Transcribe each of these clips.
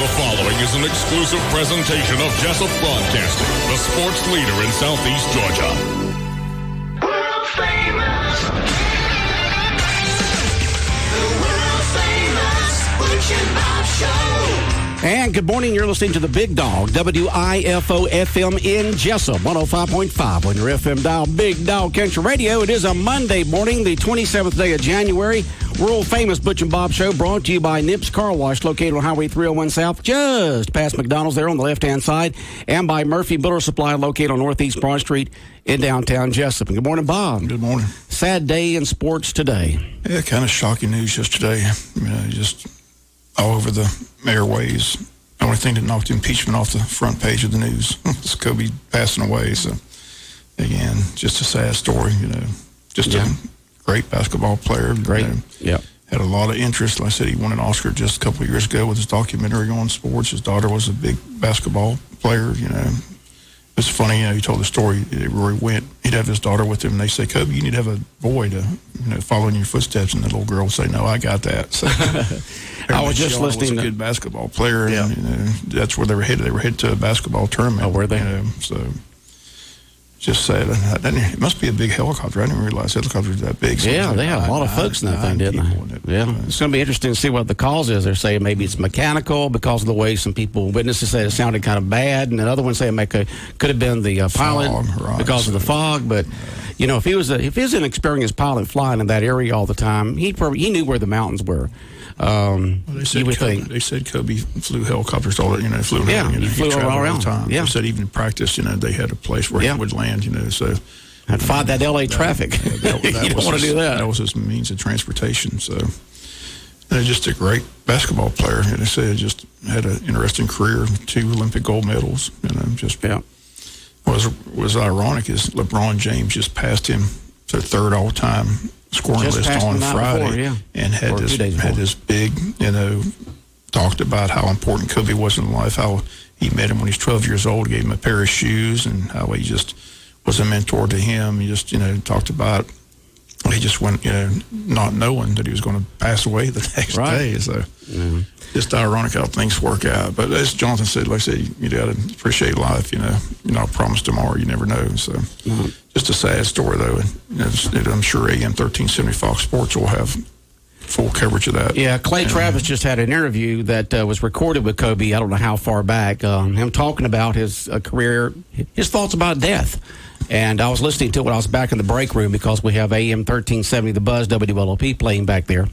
The following is an exclusive presentation of Jesup Broadcasting, the sports leader in Southeast Georgia. World famous. The world famous Butch and Bob Show. And good morning. You're listening to the Big Dog, WIFO FM in Jesup, 105.5 on your FM dial, Big Dog Country Radio. It is a Monday morning, the 27th day of January. World famous Butch and Bob Show brought to you by Nips Car Wash, located on Highway 301 South, just past McDonald's there on the left-hand side, and by Murphy Builder Supply, located on Northeast Broad Street in downtown Jesup. And good morning, Bob. Good morning. Sad day in sports today. Yeah, kind of shocking news yesterday. Just all over the airways. The only thing that knocked impeachment off the front page of the news was Kobe passing away. So, again, just a sad story, Just a great basketball player. Great, Had a lot of interest. Like I said, he won an Oscar just a couple of years ago with his documentary on sports. His daughter was a big basketball player, It's funny, he told the story where he went. He'd have his daughter with him, and they say, Kobe, you need to have a boy to, follow in your footsteps. And the little girl would say, no, I got that. So, I was just listening. Was a good basketball player, and that's where they were headed. They were headed to a basketball tournament. Oh, were they? So just sad. It must be a big helicopter. I didn't realize helicopters were that big. So yeah, they had a lot of folks in that thing, didn't they? Yeah, it's going to be interesting to see what the cause is. They're saying maybe it's mechanical because of the way some people, witnesses say it sounded kind of bad, and another one say it could have been the pilot because of the fog. But if he was an experienced pilot flying in that area all the time, he knew where the mountains were. You would think. They said Kobe flew helicopters all the, flew. He flew all around. All the time. Yeah. They said even in practice, they had a place where he would land, So and fight that LA traffic. You don't want to do that. That was his means of transportation. So just a great basketball player. They said just had an interesting career, 2 Olympic gold medals. Was ironic is LeBron James just passed him to third all-time scoring list on Friday, and had this big, talked about how important Kobe was in life, how he met him when he was 12 years old, gave him a pair of shoes, and how he just was a mentor to him. He just, talked about he just went, not knowing that he was going to pass away the next day. So just ironic how things work out. But as Jonathan said, like I said, you got to appreciate life. You're not promised tomorrow. You never know. So just a sad story, though. And I'm sure AM 1370 Fox Sports will have full coverage of that. Yeah, Clay Travis just had an interview that was recorded with Kobe. I don't know how far back. Him talking about his career, his thoughts about death. And I was listening to it when I was back in the break room because we have AM 1370 The Buzz WLOP playing back there.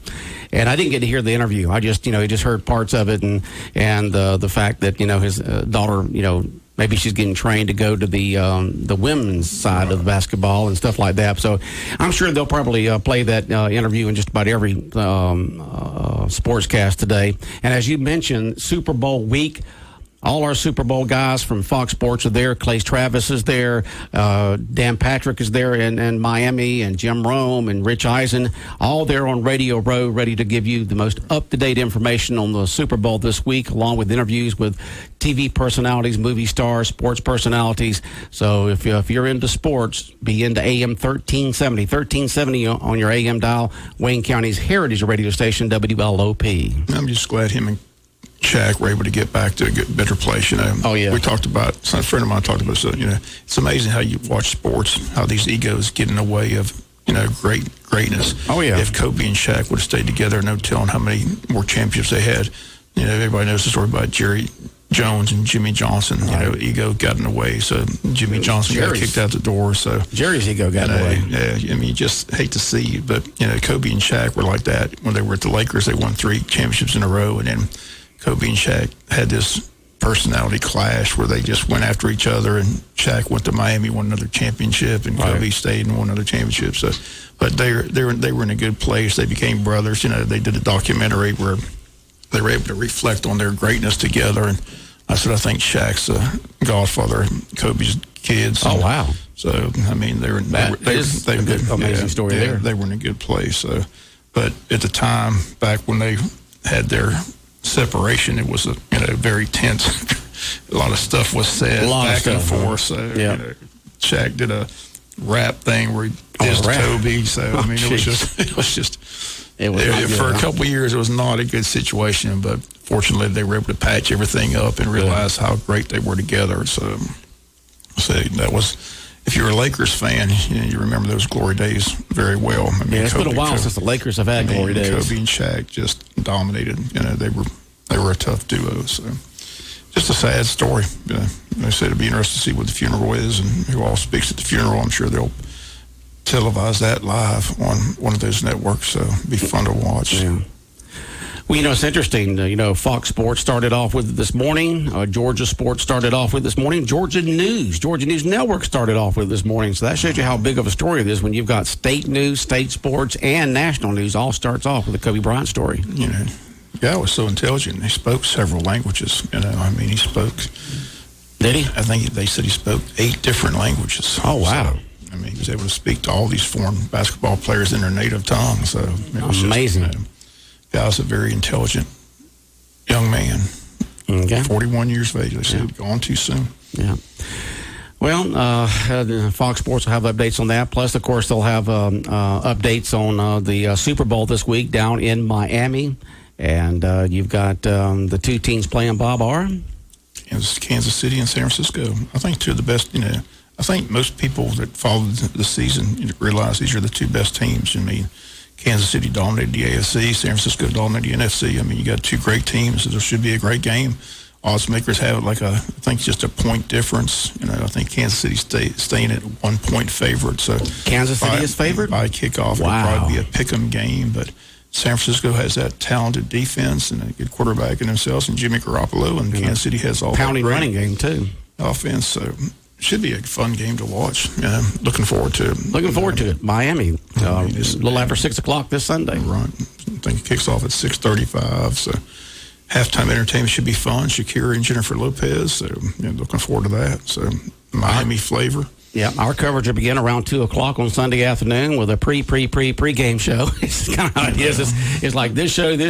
And I didn't get to hear the interview. I just, he just heard parts of it and the fact that, his daughter, maybe she's getting trained to go to the women's side of basketball and stuff like that. So I'm sure they'll probably play that interview in just about every sportscast today. And as you mentioned, Super Bowl week. All our Super Bowl guys from Fox Sports are there. Clay Travis is there. Dan Patrick is there in Miami, and Jim Rome and Rich Eisen, all there on Radio Row, ready to give you the most up-to-date information on the Super Bowl this week, along with interviews with TV personalities, movie stars, sports personalities. So if you're into sports, be into AM 1370 on your AM dial, Wayne County's Heritage Radio Station, WLOP. I'm just glad him and Shaq were able to get back to a better place. Oh, yeah. We talked about, a friend of mine talked about, it's amazing how you watch sports, how these egos get in the way of, greatness. Oh, yeah. If Kobe and Shaq would have stayed together, no telling how many more championships they had. Everybody knows the story about Jerry Jones and Jimmy Johnson. Ego got in the way, so Jimmy Johnson got kicked out the door. So Jerry's ego got in the way. Yeah, you just hate to see it, but Kobe and Shaq were like that when they were at the Lakers. They won 3 championships in a row, and then Kobe and Shaq had this personality clash where they just went after each other, and Shaq went to Miami, won another championship, and Kobe stayed and won another championship. So, but they were in a good place. They became brothers. They did a documentary where they were able to reflect on their greatness together. And I said, I think Shaq's the godfather of Kobe's kids. Oh, wow. So, I mean, they were amazing story there. They were in a good place. So, but at the time, back when they had their separation, it was very tense. A lot of stuff was said back and forth. So Shaq did a rap thing where he dissed Kobe. So I mean, it was just It was for a couple of years, it was not a good situation, but fortunately, they were able to patch everything up and realize how great they were together. So that was, if you're a Lakers fan, you remember those glory days very well. I mean, it's been a while since the Lakers have had glory days. Kobe and Shaq just dominated. They were a tough duo. So just a sad story. They said it'd be interesting to see what the funeral is and who all speaks at the funeral. I'm sure they'll televise that live on one of those networks, so it'd be fun to watch. Yeah. Well, it's interesting. Fox Sports started off with it this morning. Georgia Sports started off with it this morning. Georgia News Network started off with it this morning. So that shows you how big of a story it is when you've got state news, state sports, and national news all starts off with the Kobe Bryant story. The guy was so intelligent. He spoke several languages. He spoke. Did he? I think they said he spoke 8 different languages. Oh, wow. So, he was able to speak to all these foreign basketball players in their native tongue. So it was amazing. Guy was a very intelligent young man. Okay. 41 years of age. They said gone too soon. Yeah. Well, Fox Sports will have updates on that. Plus, of course, they'll have updates on the Super Bowl this week down in Miami. And you've got the 2 teams playing, Bob, are? Kansas City and San Francisco. I think 2 of the best, I think most people that followed the season realize these are the 2 best teams. Kansas City dominated the AFC. San Francisco dominated the NFC. You got 2 great teams. So there should be a great game. Odds makers have it I think just a point difference. I think Kansas City staying at 1 point favorite. So Kansas City is favored? By kickoff, wow. It'll probably be a pick'em game. But San Francisco has that talented defense and a good quarterback in themselves, and Jimmy Garoppolo, and Kansas City has all pounding that running game too. Offense. So should be a fun game to watch. Looking forward to it. Looking forward to it. Miami, a little after 6 o'clock this Sunday. Right. I think it kicks off at 6:35. So halftime entertainment should be fun. Shakira and Jennifer Lopez. So looking forward to that. So Miami flavor. Yeah, our coverage will begin around 2 o'clock on Sunday afternoon with a pre-game show. It's kind of how it is. It's like this show, and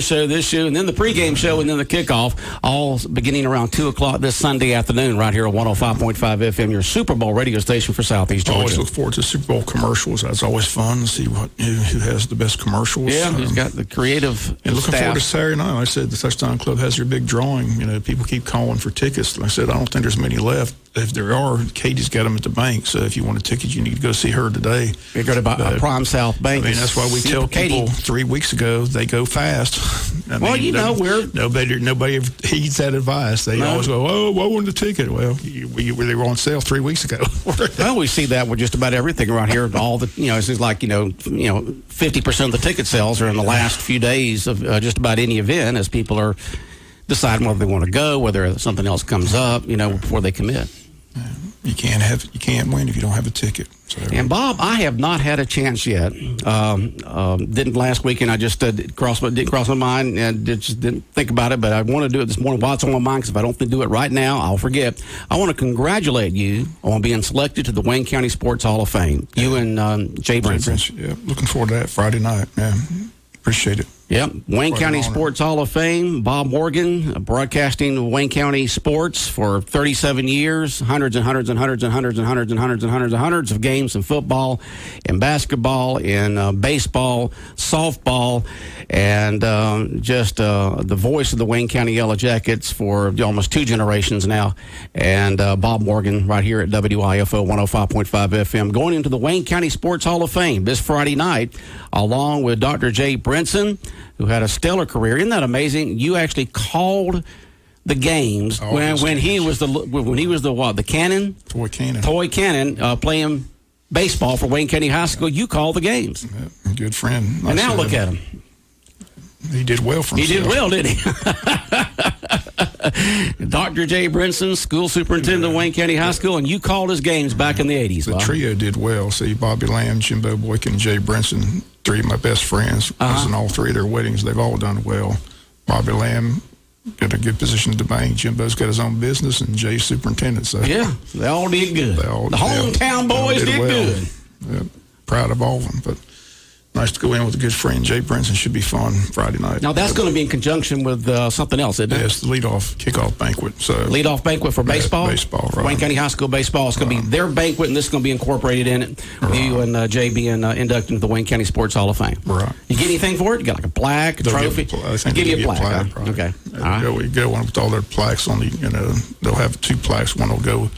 then the pre-game show, and then the kickoff, all beginning around 2 o'clock this Sunday afternoon right here on 105.5 FM, your Super Bowl radio station for Southeast Georgia. I always look forward to Super Bowl commercials. That's always fun to see who has the best commercials. Yeah, who's got the creative and looking staff. forward to Saturday night. Like I said, the Touchdown Club has their big drawing. People keep calling for tickets. Like I said, I don't think there's many left. If there are, Katie's got them at the bank. So if you want a ticket, you need to go see her today. You go to Prime South Bank. That's why we tell people 3 weeks ago they go fast. Nobody heeds that advice. They always go, "Oh, I want a ticket." Well, they were on sale 3 weeks ago. Well, we see that with just about everything around here. All the it seems like 50% of the ticket sales are in the last few days of just about any event, as people are deciding whether they want to go, whether something else comes up, before they commit. You can't win if you don't have a ticket. So. And Bob, I have not had a chance yet. Didn't last weekend. I just didn't cross my mind and just didn't think about it. But I want to do it this morning while it's on my mind, because if I don't do it right now, I'll forget. I want to congratulate you on being selected to the Wayne County Sports Hall of Fame. Yeah. You and Jay Brinson. Yeah, looking forward to that Friday night. Yeah, appreciate it. Yep. Wayne County Sports Hall of Fame. Bob Morgan, broadcasting Wayne County sports for 37 years, hundreds and hundreds and hundreds and hundreds and hundreds and hundreds and hundreds and hundreds of games in football, in basketball, in baseball, softball, and just the voice of the Wayne County Yellow Jackets for almost 2 generations now. And Bob Morgan right here at WIFO 105.5 FM, going into the Wayne County Sports Hall of Fame this Friday night, along with Dr. Jay Brinson, who had a stellar career. Isn't that amazing? You actually called the games when he was the cannon? Toy cannon playing baseball for Wayne County High School. You called the games. Yeah, good friend. And now look at him. He did well for himself. He did well, didn't he? Dr. Jay Brinson, school superintendent of Wayne County High School, and you called his games back in the 80s. The trio did well. See, Bobby Lamb, Jimbo Boykin, and Jay Brinson, 3 of my best friends. I was in all 3 of their weddings. They've all done well. Bobby Lamb got a good position at the bank. Jimbo's got his own business, and Jay's superintendent. So yeah, they all did good. The hometown boys did well. good. Yeah, proud of all of them. But nice to go in with a good friend. Jay Brinson should be fun Friday night. Now, that's going to be in conjunction with something else, isn't it? Yes, the kickoff banquet. So leadoff banquet for baseball? Baseball, right. Wayne County High School baseball. It's going to be their banquet, and this is going to be incorporated in it. With you and Jay being inducted into the Wayne County Sports Hall of Fame. Right. You get anything for it? You got like a plaque, a trophy? I think give you a plaque. Huh? Okay. All right. We go on with all their plaques on the, they'll have 2 plaques. One will go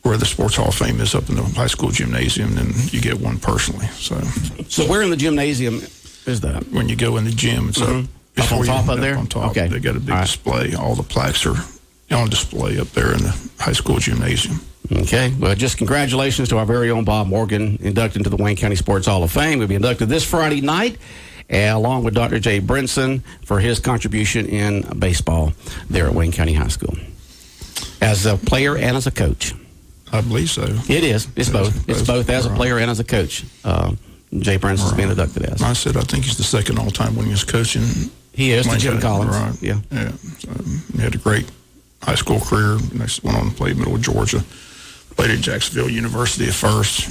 where the Sports Hall of Fame is up in the high school gymnasium, and you get one personally. So where in the gymnasium is that? When you go in the gym, it's up on top of there? On top. Okay. They got a big display. All the plaques are on display up there in the high school gymnasium. Okay. Well, just congratulations to our very own Bob Morgan, inducted into the Wayne County Sports Hall of Fame. He'll be inducted this Friday night, along with Dr. Jay Brinson for his contribution in baseball there at Wayne County High School. As a player and as a coach. I believe so. It is. It's both. It's both as a player and as a coach. Jay Brinson's been inducted as. I said I think he's the second all-time winningest coach in. He is, to Jim Collins. Right. Yeah. So he had a great high school career. Next went on to play Middle Georgia. Played at Jacksonville University at first.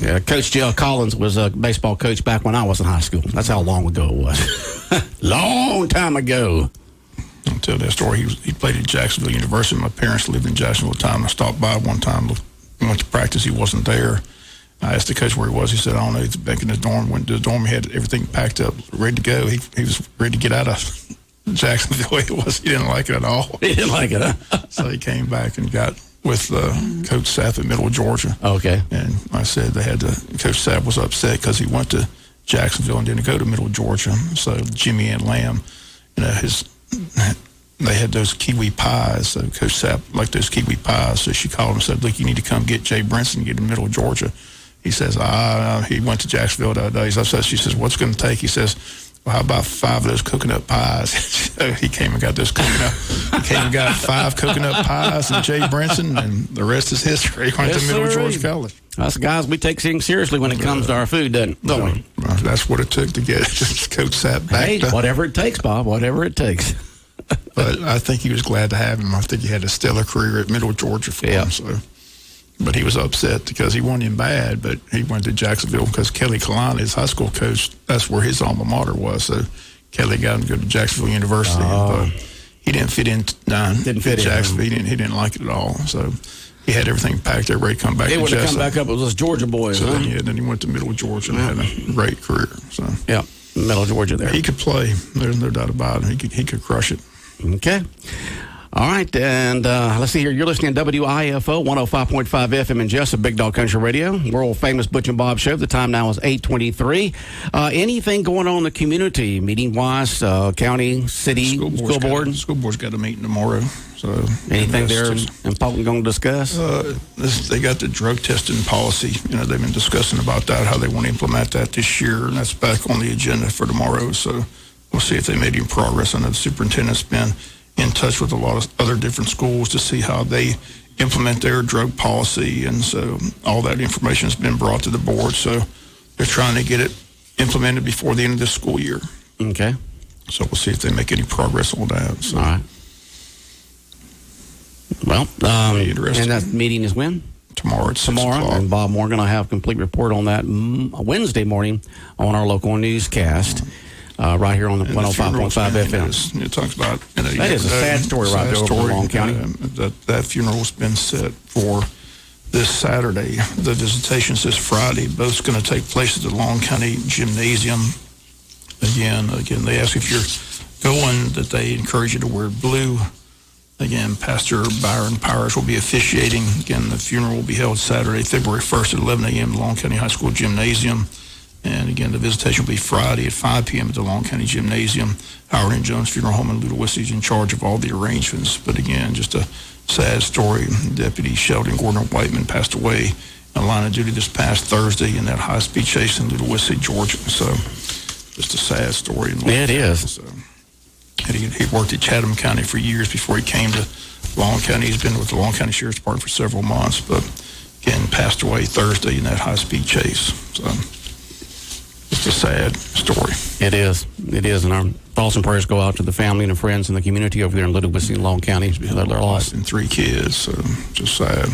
Yeah, Coach Jill Collins was a baseball coach back when I was in high school. That's how long ago it was. Long time ago. I'll tell that story. He played at Jacksonville University. My parents lived in Jacksonville at the time. I stopped by one time, went to practice. He wasn't there. I asked the coach where he was. He said, I don't know. He's back in his dorm. Went to the dorm. He had everything packed up, ready to go. He was ready to get out of Jacksonville. He didn't like it at all. He didn't like it, huh? So he came back and got with Coach Sapp at Middle Georgia. Okay. And I said Coach Sapp was upset because he went to Jacksonville and didn't go to Middle Georgia. So Jimmy and Lamb, they had those kiwi pies. So Coach Sapp liked those kiwi pies. So she called him and said, look, you need to come get Jay Brinson and get in Middle Georgia. He says, he went to Jacksonville the other day. He's upset. She says, what's it going to take? He says, well, how about 5 of those coconut pies? So he came and got those coconut. He came and got 5 coconut pies and Jay Brinson, and the rest is history. He went to Middle Georgia College. Us guys, we take things seriously when it comes to our food, don't we? That's what it took to get Coach Sapp back. Hey, whatever it takes, Bob, whatever it takes. But I think he was glad to have him. I think he had a stellar career at Middle Georgia for him. So. But he was upset because he wanted him bad, but he went to Jacksonville because Kelly Kalani, his high school coach, that's where his alma mater was. So Kelly got him to go to Jacksonville University. But he didn't fit in. Didn't fit in. Jacksonville. He didn't like it at all. So he had everything packed there, ready to come back to Jessup. He would have come back up with those Georgia boys. So then he went to Middle Georgia and had a great career. So yeah, Middle Georgia there. He could play. There's no doubt about it. He could crush it. Okay. All right, and let's see here. You're listening to WIFO 105.5 FM in Jessup, Big Dog Country Radio, world famous Butch and Bob Show. The time now is 8:23. Anything going on in the community, meeting-wise, county, city, school board? School board's got a meeting tomorrow. So anything there important going to discuss? They got the drug testing policy. They've been discussing about that, how they want to implement that this year, and that's back on the agenda for tomorrow. So we'll see if they made any progress. I know the superintendent's been in touch with a lot of other different schools to see how they implement their drug policy, and so all that information has been brought to the board. So they're trying to get it implemented before the end of this school year. Okay. So we'll see if they make any progress on that. So. All right. Well, and that meeting is when? Tomorrow at 6 o'clock. And Bob Morgan, I have a complete report on that Wednesday morning on our local newscast. Right here on the 105.5 FM. It talks about... that is a sad story right there over in Long County. That funeral's been set for this Saturday. The visitation's this Friday. Both's going to take place at the Long County Gymnasium. Again, they ask if you're going, that they encourage you to wear blue. Again, Pastor Byron Powers will be officiating. Again, the funeral will be held Saturday, February 1st at 11 a.m. at the Long County High School Gymnasium. And again, the visitation will be Friday at 5 p.m. at the Long County Gymnasium. Howard and Jones Funeral Home in Ludwig is in charge of all the arrangements. But again, just a sad story. Deputy Sheldon Gordon Whiteman passed away in a line of duty this past Thursday in that high-speed chase in Ludwig, Georgia. So just a sad story. Yeah, it is. So, and he worked at Chatham County for years before he came to Long County. He's been with the Long County Sheriff's Department for several months. But again, passed away Thursday in that high-speed chase. So... it's a sad story. It is. It is. And our thoughts and prayers go out to the family and the friends and the community over there in Ludwig and Long County. They're lost. And 3 kids. So just sad.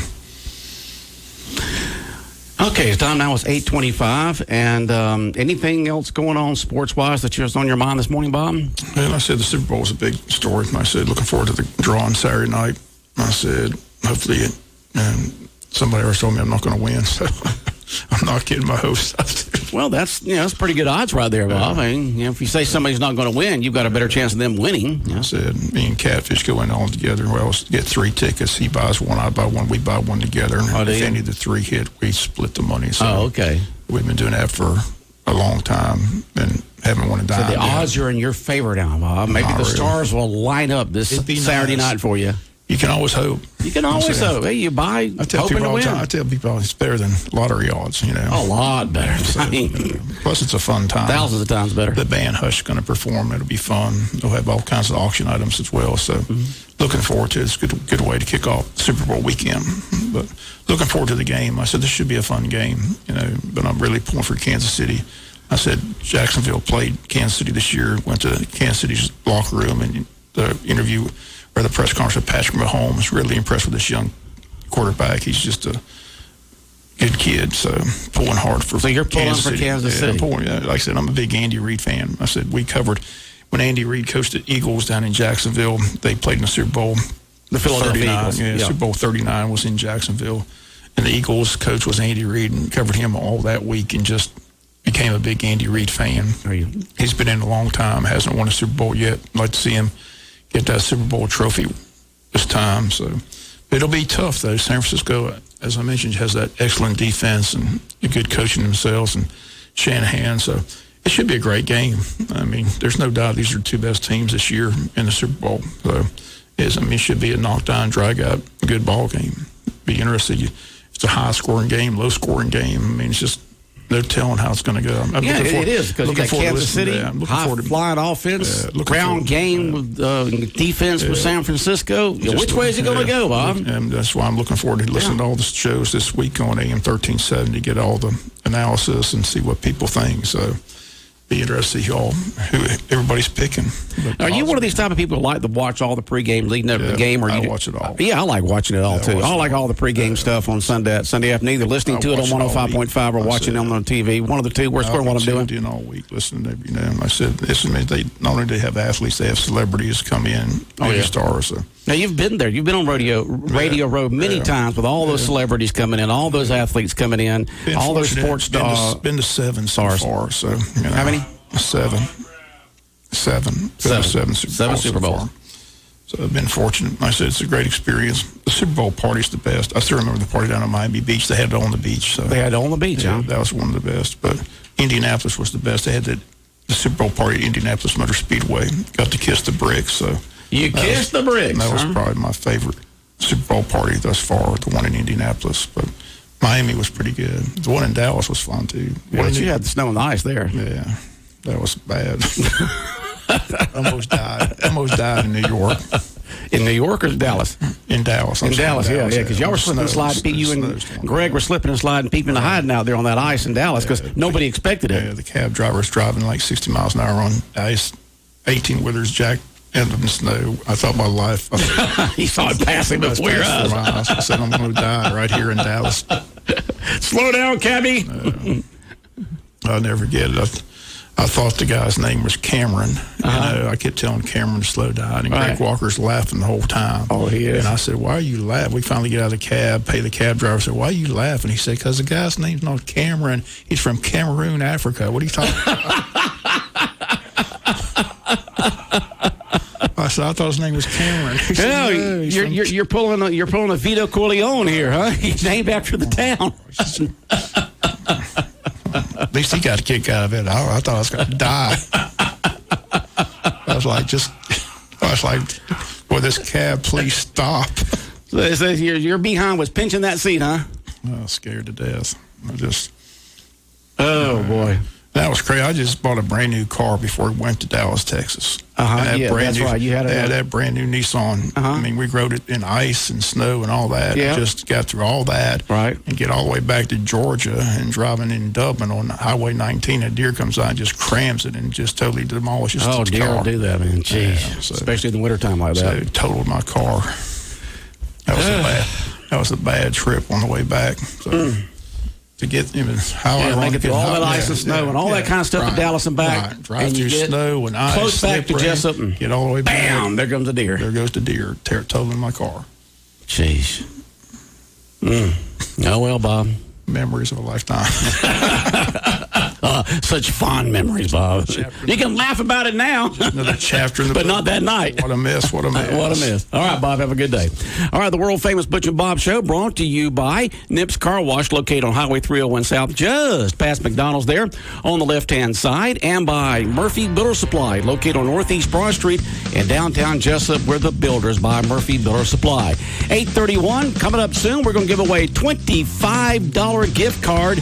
Okay, it's time now. It's 8:25. And anything else going on sports-wise that was on your mind this morning, Bob? Well, I said the Super Bowl is a big story. I said, looking forward to the draw on Saturday night. I said, hopefully somebody else told me I'm not going to win, so I'm not getting my hopes up. Well, that's pretty good odds right there, Bob. I mean, if you say somebody's not going to win, you've got a better chance of them winning. I said, me and Catfish go in all together. Well, get 3 tickets. He buys one, I buy one. We buy one together. If any of the 3 hit, we split the money. So okay. We've been doing that for a long time and haven't won a dime. So the odds are in your favor now, Bob. Maybe the stars will line up this Saturday night for you. You can always hope. You can always hope. Hey, you buy hoping to win. I tell people it's better than lottery odds, A lot better. So, plus, it's a fun time. Thousands of times better. The band Hush is going to perform. It'll be fun. They'll have all kinds of auction items as well. So, looking forward to it. It's a good way to kick off Super Bowl weekend. But looking forward to the game. I said this should be a fun game, but I'm really pulling for Kansas City. I said Jacksonville played Kansas City this year, went to Kansas City's locker room, and the interview or the press conference with Patrick Mahomes, really impressed with this young quarterback. He's just a good kid, so pulling hard for. So you're pulling for Kansas City. Like I said, I'm a big Andy Reid fan. I said we covered when Andy Reid coached the Eagles down in Jacksonville. They played in the Super Bowl. The Philadelphia Eagles. Yeah, Super Bowl 39 was in Jacksonville, and the Eagles coach was Andy Reid, and covered him all that week, and just became a big Andy Reid fan. He's been in a long time, hasn't won a Super Bowl yet. I'd like to see him get that Super Bowl trophy this time. So it'll be tough, though. San Francisco, as I mentioned, has that excellent defense and good coaching themselves, and Shanahan. So it should be a great game. I mean, there's no doubt these are the 2 best teams this year in the Super Bowl. So it should be a knockdown, drag-out, good ball game. Be interested. It's a high-scoring game, low-scoring game. I mean, it's just no telling how it's going to go. It is, because you got Kansas City, high-flying offense, ground game with defense with San Francisco. Which way is it going to go, Bob? And that's why I'm looking forward to listening to all the shows this week on AM 1370 to get all the analysis and see what people think. So be interested to see who everybody's picking. Are you one of these type of people who like to watch all the pregame leading up to the game? Or I watch it all. Yeah, I like watching it all, too. I like all the pregame stuff on Sunday afternoon, either listening to it on 105.5 or watching it on TV. One of the two. Where's what I'm doing all week, listening to every day. I said, they not only do they have athletes, they have celebrities come in, stars. So. Now, you've been there. You've been on Radio Road many times with all those celebrities coming in, all those athletes coming in, all those sports stars. Been to 7 so far. So, how many? 7. 7 Super Bowls. So I've been fortunate. I said it's a great experience. The Super Bowl party's the best. I still remember the party down at Miami Beach. They had it on the beach. So they had it on the beach, huh? That was one of the best. But Indianapolis was the best. They had the Super Bowl party at Indianapolis Motor Speedway. Got to kiss the bricks. So you kissed the bricks. That was probably my favorite Super Bowl party thus far, the one in Indianapolis. But Miami was pretty good. The one in Dallas was fun, too. Yeah, you had the snow and the ice there. Yeah. That was bad. Almost died in New York. In New York or Dallas? In Dallas. Yeah, because y'all were slipping and sliding. You and Greg were slipping and sliding, peeping and hiding out there on that ice in Dallas because nobody expected it. Yeah, the cab driver was driving like 60 miles an hour on ice, 18-wheelers jacked into the snow. I thought my life. He saw it passing before your eyes. I said, I'm going to die right here in Dallas. Slow down, cabby. I'll never forget it. I thought the guy's name was Cameron. I kept telling Cameron to slow down, and Greg Walker's laughing the whole time. Oh, he is. And I said, why are you laughing? We finally get out of the cab, pay the cab driver. I said, why are you laughing? He said, because the guy's name's not Cameron. He's from Cameroon, Africa. What are you talking about? I said, I thought his name was Cameron. He said, no, you're pulling a Vito Corleone here, huh? He's named after the town. At least he got a kick out of it. I thought I was going to die. I was like, will this cab please stop? So it says your behind was pinching that seat, huh? I was scared to death. Oh, boy. That was crazy. I just bought a brand new car before we went to Dallas, Texas. That's right. You had that brand new Nissan. I mean, we rode it in ice and snow and all that. Yeah. Just got through all that. Right. And get all the way back to Georgia and driving in Dublin on Highway 19. A deer comes out and just crams it and just totally demolishes the car. Oh, deer will do that, man. Jeez. Yeah, especially in the wintertime like that. So it totaled my car. That was a bad trip on the way back. So. to get even how make it through all that ice and snow and all that kind of stuff to Dallas and back. Right. Drive through snow and ice. Close back to Jesup and get all the way back. Bam! There comes a deer. There goes the deer, totaling my car. Jeez. Oh, well, Bob. Memories of a lifetime. Such fond memories, Bob. You can laugh about it now. Another chapter in the book. But not that night. What a miss. What a miss. What a miss. All right, Bob, have a good day. All right, the world-famous Butch and Bob Show brought to you by Nips Car Wash, located on Highway 301 South, just past McDonald's there on the left-hand side, and by Murphy Builder Supply, located on Northeast Broad Street in downtown Jesup, where the builders by Murphy Builder Supply. 8:31, coming up soon, we're going to give away a $25 gift card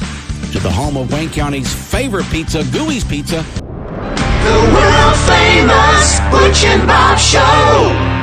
to the home of Wayne County's favorite pizza, Gooey's Pizza. The world famous Butch and Bob Show.